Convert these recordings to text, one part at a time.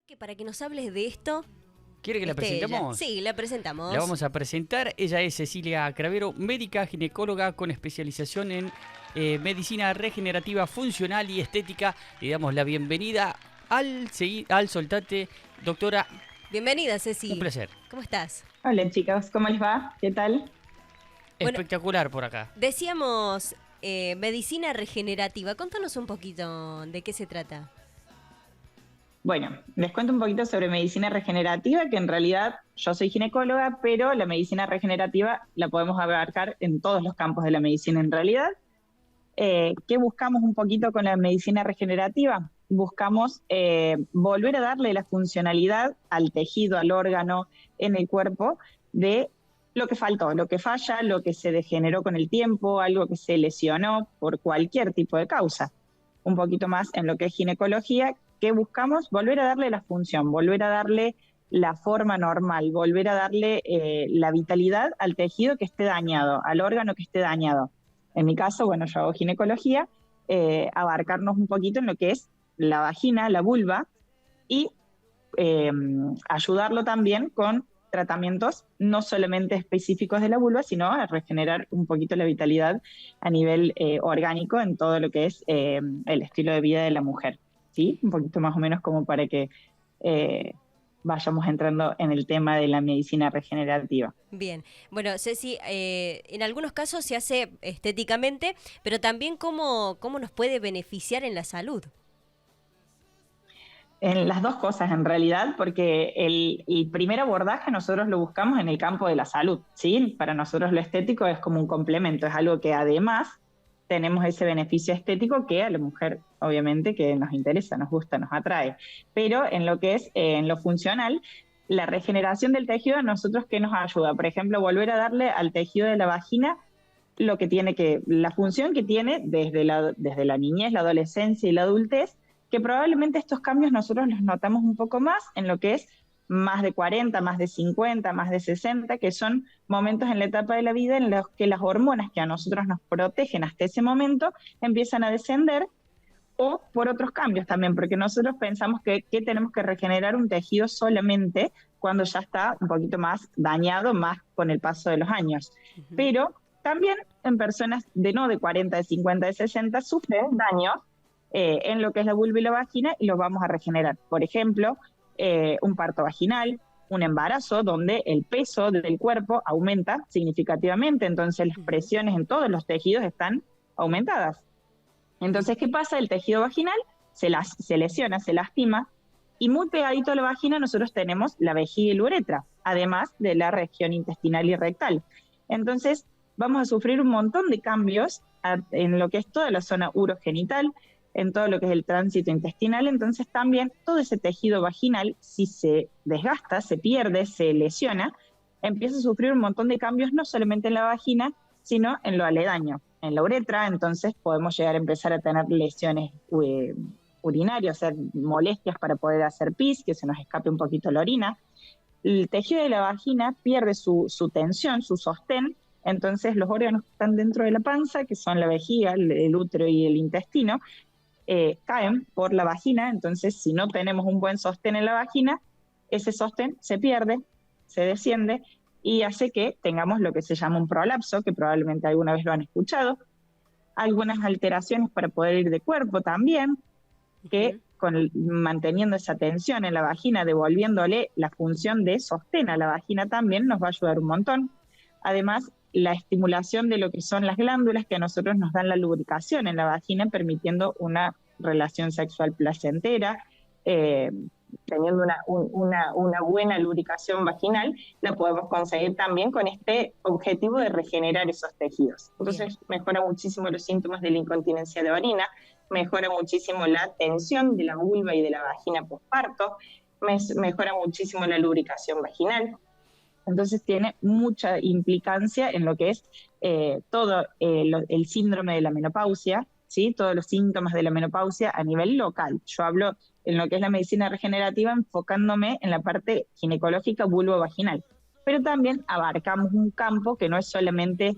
Que para que nos hables de esto. ¿Quiere que la presentemos? Sí, la presentamos. La vamos a presentar. Ella es Cecilia Cravero, médica ginecóloga con especialización en medicina regenerativa, funcional y estética. Le damos la bienvenida al Soltate, doctora. Bienvenida, Ceci. Un placer. ¿Cómo estás? Hola chicos, ¿cómo les va? ¿Qué tal? Espectacular por acá. Decíamos medicina regenerativa. Contanos un poquito de qué se trata. Bueno, les cuento un poquito sobre medicina regenerativa, que en realidad yo soy ginecóloga, pero la medicina regenerativa la podemos abarcar en todos los campos de la medicina en realidad. ¿Qué buscamos un poquito con la medicina regenerativa? Buscamos volver a darle la funcionalidad al tejido, al órgano en el cuerpo de lo que faltó, lo que falla, lo que se degeneró con el tiempo, algo que se lesionó por cualquier tipo de causa. Un poquito más en lo que es ginecología, que buscamos volver a darle la función, volver a darle la forma normal, volver a darle la vitalidad al tejido que esté dañado, al órgano que esté dañado. En mi caso, bueno, yo hago ginecología, abarcarnos un poquito en lo que es la vagina, la vulva, y ayudarlo también con tratamientos no solamente específicos de la vulva, sino a regenerar un poquito la vitalidad a nivel orgánico en todo lo que es el estilo de vida de la mujer. ¿Sí? Un poquito más o menos como para que vayamos entrando en el tema de la medicina regenerativa. Bien, bueno, Ceci, en algunos casos se hace estéticamente, pero también cómo nos puede beneficiar en la salud. En las dos cosas en realidad, porque el primer abordaje nosotros lo buscamos en el campo de la salud, ¿sí? Para nosotros lo estético es como un complemento, es algo que además tenemos ese beneficio estético que a la mujer, obviamente, que nos interesa, nos gusta, nos atrae. Pero en lo que es, en lo funcional, la regeneración del tejido a nosotros, ¿qué nos ayuda? Por ejemplo, volver a darle al tejido de la vagina lo que tiene que, la función que tiene desde la niñez, la adolescencia y la adultez, que probablemente estos cambios nosotros los notamos un poco más en lo que es más de 40, más de 50, más de 60, que son momentos en la etapa de la vida en los que las hormonas que a nosotros nos protegen hasta ese momento empiezan a descender, o por otros cambios también, porque nosotros pensamos que tenemos que regenerar un tejido solamente cuando ya está un poquito más dañado, más con el paso de los años. Uh-huh. Pero también en personas de no de 40, de 50, de 60, sufren daños en lo que es la vulva y la vagina y los vamos a regenerar. Por ejemplo, un parto vaginal, un embarazo donde el peso del cuerpo aumenta significativamente, entonces las presiones en todos los tejidos están aumentadas. Entonces, ¿qué pasa? El tejido vaginal se lesiona, se lastima, y muy pegadito a la vagina nosotros tenemos la vejiga y la uretra, además de la región intestinal y rectal. Entonces, vamos a sufrir un montón de cambios en lo que es toda la zona urogenital, en todo lo que es el tránsito intestinal. Entonces también todo ese tejido vaginal, si se desgasta, se pierde, se lesiona, empieza a sufrir un montón de cambios, no solamente en la vagina, sino en lo aledaño, en la uretra. Entonces podemos llegar a empezar a tener lesiones urinarias, o sea, molestias para poder hacer pis, que se nos escape un poquito la orina. El tejido de la vagina pierde su tensión, su sostén. Entonces los órganos que están dentro de la panza, que son la vejiga, el útero y el intestino, caen por la vagina. Entonces, si no tenemos un buen sostén en la vagina, ese sostén se pierde, se desciende y hace que tengamos lo que se llama un prolapso, que probablemente alguna vez lo han escuchado, algunas alteraciones para poder ir de cuerpo también, que manteniendo esa tensión en la vagina, devolviéndole la función de sostén a la vagina también nos va a ayudar un montón. Además, la estimulación de lo que son las glándulas que a nosotros nos dan la lubricación en la vagina, permitiendo una relación sexual placentera, teniendo una buena lubricación vaginal, la podemos conseguir también con este objetivo de regenerar esos tejidos. Entonces mejora muchísimo los síntomas de la incontinencia de orina, mejora muchísimo la tensión de la vulva y de la vagina posparto, mejora muchísimo la lubricación vaginal. Entonces tiene mucha implicancia en lo que es todo el síndrome de la menopausia, ¿sí? Todos los síntomas de la menopausia a nivel local. Yo hablo en lo que es la medicina regenerativa enfocándome en la parte ginecológica vulvo-vaginal, pero también abarcamos un campo que no es solamente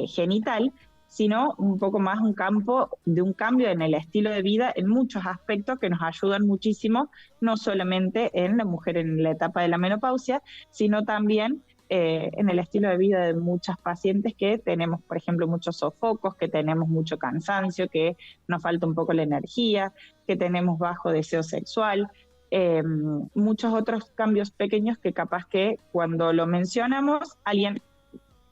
genital, sino un poco más un campo de un cambio en el estilo de vida en muchos aspectos que nos ayudan muchísimo, no solamente en la mujer en la etapa de la menopausia, sino también en el estilo de vida de muchas pacientes que tenemos, por ejemplo, muchos sofocos, que tenemos mucho cansancio, que nos falta un poco la energía, que tenemos bajo deseo sexual, muchos otros cambios pequeños que capaz que cuando lo mencionamos alguien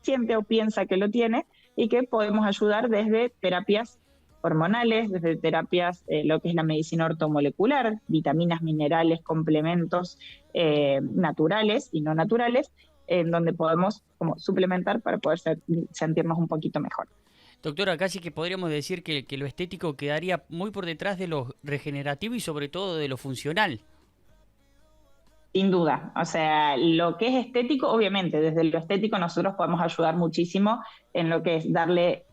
siente o piensa que lo tiene y que podemos ayudar desde terapias hormonales, desde terapias, lo que es la medicina ortomolecular, vitaminas, minerales, complementos naturales y no naturales, en donde podemos como suplementar para poder sentirnos un poquito mejor. Doctora, casi que podríamos decir que lo estético quedaría muy por detrás de lo regenerativo y sobre todo de lo funcional. Sin duda, o sea, lo que es estético, obviamente, desde lo estético nosotros podemos ayudar muchísimo en lo que es darle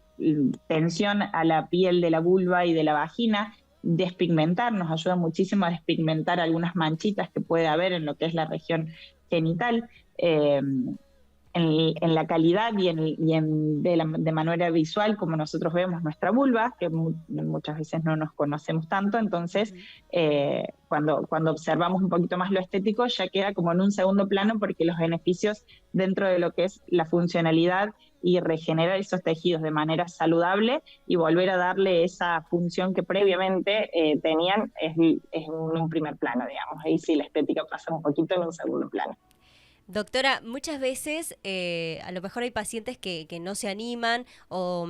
tensión a la piel de la vulva y de la vagina, despigmentar, nos ayuda muchísimo a despigmentar algunas manchitas que puede haber en lo que es la región genital, en la calidad de manera visual como nosotros vemos nuestra vulva, que muchas veces no nos conocemos tanto, entonces cuando observamos un poquito más lo estético ya queda como en un segundo plano porque los beneficios dentro de lo que es la funcionalidad y regenerar esos tejidos de manera saludable y volver a darle esa función que previamente tenían es en un primer plano, digamos. Ahí sí la estética pasa un poquito en un segundo plano. Doctora, muchas veces a lo mejor hay pacientes que no se animan o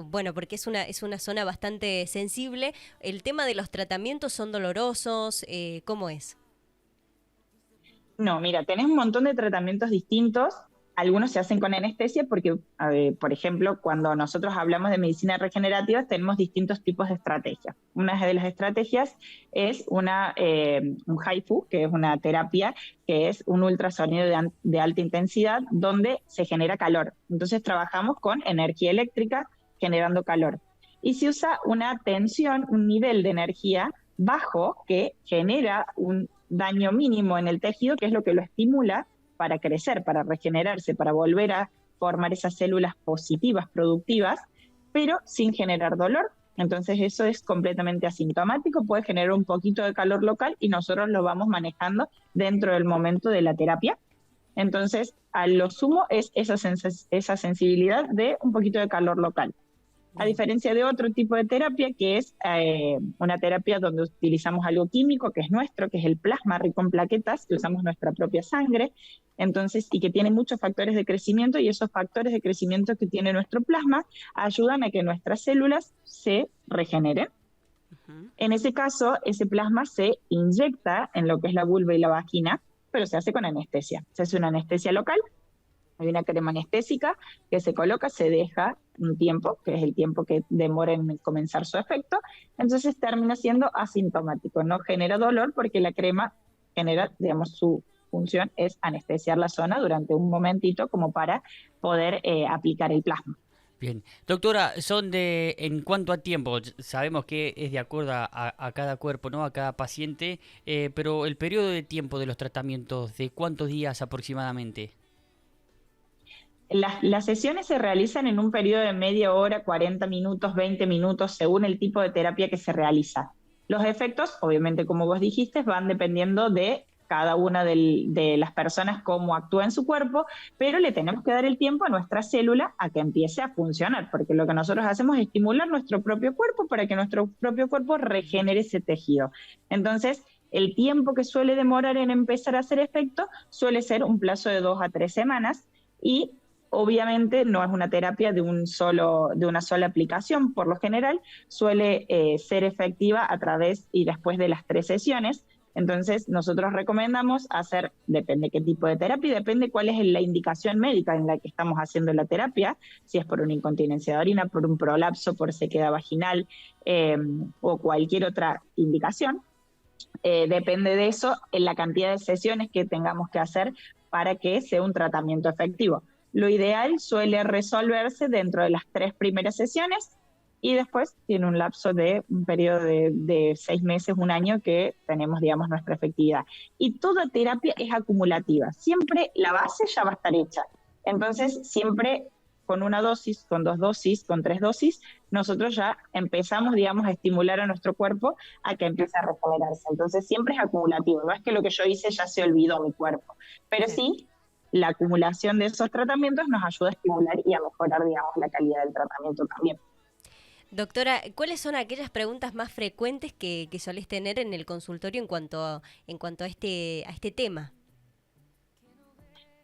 bueno, porque es una zona bastante sensible. ¿El tema de los tratamientos son dolorosos? ¿Cómo es? No, mira, tenés un montón de tratamientos distintos. Algunos se hacen con anestesia porque, por ejemplo, cuando nosotros hablamos de medicina regenerativa tenemos distintos tipos de estrategias. Una de las estrategias es un HIFU, que es una terapia que es un ultrasonido de alta intensidad donde se genera calor. Entonces trabajamos con energía eléctrica generando calor. Y se usa una tensión, un nivel de energía bajo que genera un daño mínimo en el tejido, que es lo que lo estimula para crecer, para regenerarse, para volver a formar esas células positivas, productivas, pero sin generar dolor. Entonces eso es completamente asintomático, puede generar un poquito de calor local y nosotros lo vamos manejando dentro del momento de la terapia. Entonces, a lo sumo es esa sensibilidad de un poquito de calor local. A diferencia de otro tipo de terapia, que es una terapia donde utilizamos algo químico, que es nuestro, que es el plasma rico en plaquetas, que usamos nuestra propia sangre, entonces, y que tiene muchos factores de crecimiento, y esos factores de crecimiento que tiene nuestro plasma ayudan a que nuestras células se regeneren. En ese caso, ese plasma se inyecta en lo que es la vulva y la vagina, pero se hace con anestesia. Se hace una anestesia local. Hay una crema anestésica que se coloca, se deja un tiempo, que es el tiempo que demora en comenzar su efecto, entonces termina siendo asintomático, no genera dolor porque la crema genera, digamos, su función es anestesiar la zona durante un momentito como para poder aplicar el plasma. Bien. Doctora, en cuanto a tiempo, sabemos que es de acuerdo a cada cuerpo, ¿no? A cada paciente, pero el periodo de tiempo de los tratamientos, ¿de cuántos días aproximadamente? Las sesiones se realizan en un periodo de media hora, 40 minutos, 20 minutos, según el tipo de terapia que se realiza. Los efectos, obviamente, como vos dijiste, van dependiendo de cada una de las personas, cómo actúa en su cuerpo, pero le tenemos que dar el tiempo a nuestra célula a que empiece a funcionar, porque lo que nosotros hacemos es estimular nuestro propio cuerpo para que nuestro propio cuerpo regenere ese tejido. Entonces, el tiempo que suele demorar en empezar a hacer efecto suele ser un plazo de 2 a 3 semanas y obviamente no es una terapia de una sola aplicación, por lo general suele ser efectiva a través y después de las 3 sesiones. Entonces nosotros recomendamos hacer, depende qué tipo de terapia, depende cuál es la indicación médica en la que estamos haciendo la terapia, si es por una incontinencia de orina, por un prolapso, por sequedad vaginal o cualquier otra indicación. Depende de eso en la cantidad de sesiones que tengamos que hacer para que sea un tratamiento efectivo. Lo ideal suele resolverse dentro de las 3 primeras sesiones y después tiene un lapso de un periodo de 6 meses, un año que tenemos, digamos, nuestra efectividad. Y toda terapia es acumulativa. Siempre la base ya va a estar hecha. Entonces, siempre con una dosis, con 2 dosis, con 3 dosis, nosotros ya empezamos, digamos, a estimular a nuestro cuerpo a que empiece a regenerarse. Entonces siempre es acumulativo, no es que lo que yo hice ya se olvidó mi cuerpo, pero Claro. sí la acumulación de esos tratamientos nos ayuda a estimular y a mejorar, digamos, la calidad del tratamiento también. Doctora, ¿cuáles son aquellas preguntas más frecuentes que solés tener en el consultorio en cuanto a este tema?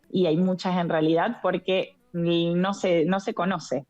Y hay muchas en realidad porque no se conoce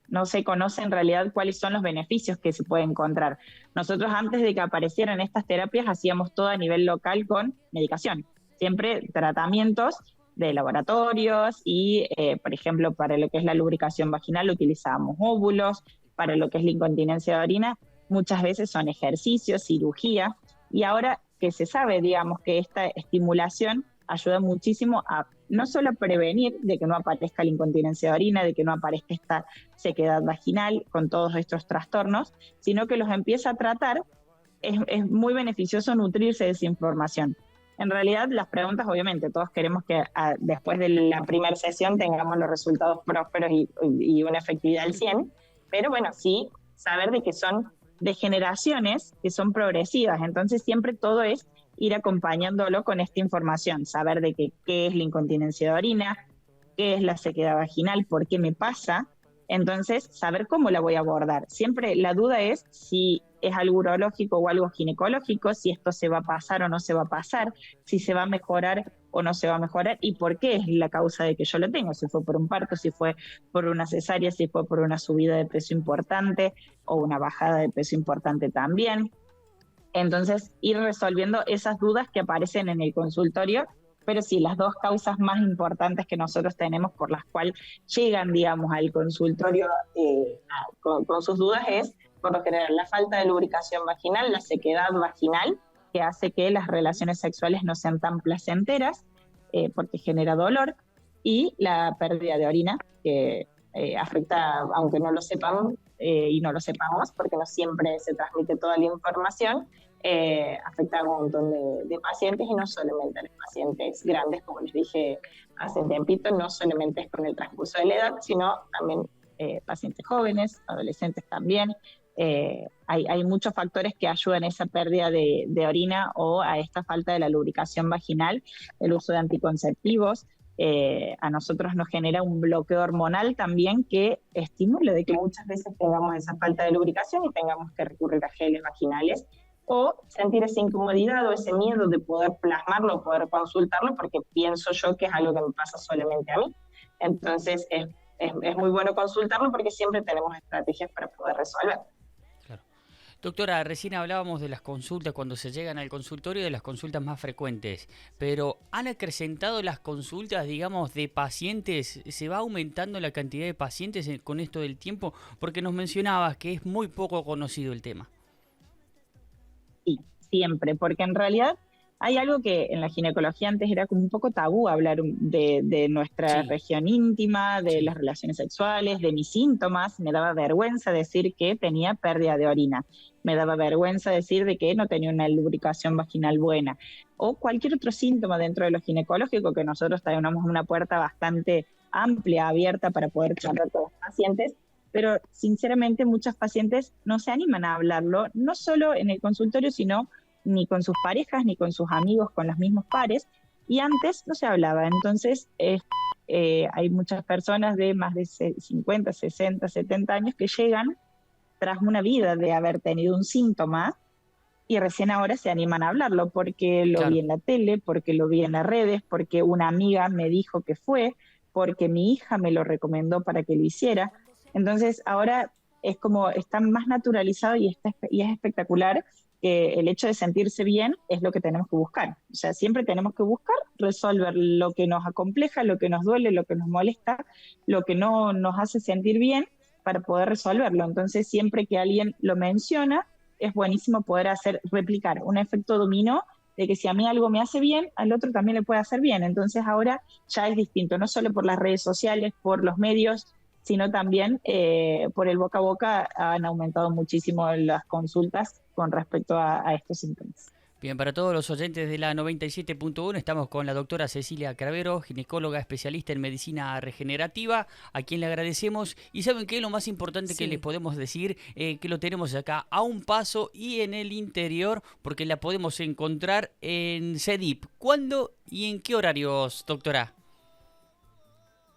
en realidad cuáles son los beneficios que se puede encontrar. Nosotros antes de que aparecieran estas terapias hacíamos todo a nivel local con medicación, siempre tratamientos de laboratorios y, por ejemplo, para lo que es la lubricación vaginal utilizábamos óvulos, para lo que es la incontinencia de orina muchas veces son ejercicios, cirugía, y ahora que se sabe, digamos, que esta estimulación ayuda muchísimo a no solo prevenir de que no aparezca la incontinencia de orina, de que no aparezca esta sequedad vaginal con todos estos trastornos, sino que los empieza a tratar. Es muy beneficioso nutrirse de esa información. En realidad, las preguntas, obviamente, todos queremos que después de la primera sesión tengamos los resultados prósperos y una efectividad al 100, pero bueno, sí saber de que son degeneraciones que son progresivas, entonces siempre todo es ir acompañándolo con esta información, saber de qué es la incontinencia de orina, qué es la sequedad vaginal, por qué me pasa, entonces saber cómo la voy a abordar. Siempre la duda es si es algo urológico o algo ginecológico, si esto se va a pasar o no se va a pasar, si se va a mejorar o no se va a mejorar y por qué es la causa de que yo lo tengo, si fue por un parto, si fue por una cesárea, si fue por una subida de peso importante o una bajada de peso importante también. Entonces, ir resolviendo esas dudas que aparecen en el consultorio, pero sí, las dos causas más importantes que nosotros tenemos por las cuales llegan, digamos, al consultorio con sus dudas es, por lo general, la falta de lubricación vaginal, la sequedad vaginal, que hace que las relaciones sexuales no sean tan placenteras, porque genera dolor, y la pérdida de orina, que afecta, aunque no lo sepamos, y no lo sepamos, porque no siempre se transmite toda la información, afecta a un montón de pacientes y no solamente a los pacientes grandes, como les dije hace un tiempito, no solamente es con el transcurso de la edad, sino también pacientes jóvenes, adolescentes también. Hay muchos factores que ayudan a esa pérdida de orina o a esta falta de la lubricación vaginal, el uso de anticonceptivos. A nosotros nos genera un bloqueo hormonal también que estimula de que muchas veces tengamos esa falta de lubricación y tengamos que recurrir a geles vaginales o sentir esa incomodidad o ese miedo de poder plasmarlo, poder consultarlo, porque pienso yo que es algo que me pasa solamente a mí. Entonces es muy bueno consultarlo porque siempre tenemos estrategias para poder resolver. Claro. Doctora, recién hablábamos de las consultas cuando se llegan al consultorio, de las consultas más frecuentes, pero ¿han acrecentado las consultas, digamos, de pacientes? ¿Se va aumentando la cantidad de pacientes con esto del tiempo? Porque nos mencionabas que es muy poco conocido el tema. Sí, siempre, porque en realidad hay algo que en la ginecología antes era como un poco tabú hablar de nuestra Sí, región íntima, de las sí. relaciones sexuales, de mis síntomas. Me daba vergüenza decir que tenía pérdida de orina. Me daba vergüenza decir de que no tenía una lubricación vaginal buena. O cualquier otro síntoma dentro de lo ginecológico, que nosotros tenemos una puerta bastante amplia, abierta para poder charlar con los pacientes, pero sinceramente muchas pacientes no se animan a hablarlo, no solo en el consultorio, sino ni con sus parejas, ni con sus amigos, con los mismos pares, y antes no se hablaba. Entonces, hay muchas personas de más de 50, 60, 70 años que llegan tras una vida de haber tenido un síntoma y recién ahora se animan a hablarlo porque lo vi Claro. en la tele, porque lo vi en las redes, porque una amiga me dijo que fue, porque mi hija me lo recomendó para que lo hiciera. Entonces ahora es como está más naturalizado y es espectacular que el hecho de sentirse bien es lo que tenemos que buscar. O sea, siempre tenemos que buscar resolver lo que nos acompleja, lo que nos duele, lo que nos molesta, lo que no nos hace sentir bien para poder resolverlo. Entonces, siempre que alguien lo menciona, es buenísimo poder replicar un efecto dominó de que si a mí algo me hace bien, al otro también le puede hacer bien. Entonces ahora ya es distinto, no solo por las redes sociales, por los medios, sino también por el boca a boca han aumentado muchísimo las consultas con respecto a estos síntomas. Bien, para todos los oyentes de la 97.1 estamos con la doctora Cecilia Cravero, ginecóloga especialista en medicina regenerativa, a quien le agradecemos. Y ¿saben qué? Lo más importante que les podemos decir, que lo tenemos acá a un paso y en el interior, porque la podemos encontrar en CEDIP. ¿Cuándo y en qué horarios, doctora?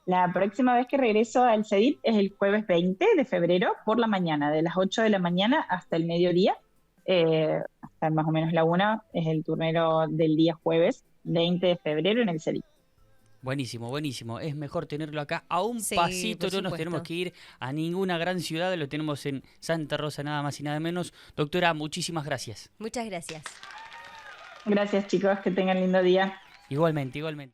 La próxima vez que regreso al CEDIP es el jueves 20 de febrero por la mañana, de las 8 de la mañana hasta el mediodía. Hasta más o menos la 1 es el turnero del día jueves 20 de febrero en el CEDIP. Buenísimo, buenísimo. Es mejor tenerlo acá a un pasito, no nos tenemos que ir a ninguna gran ciudad, lo tenemos en Santa Rosa nada más y nada menos. Doctora, muchísimas gracias. Muchas gracias. Gracias chicos, que tengan lindo día. Igualmente, igualmente.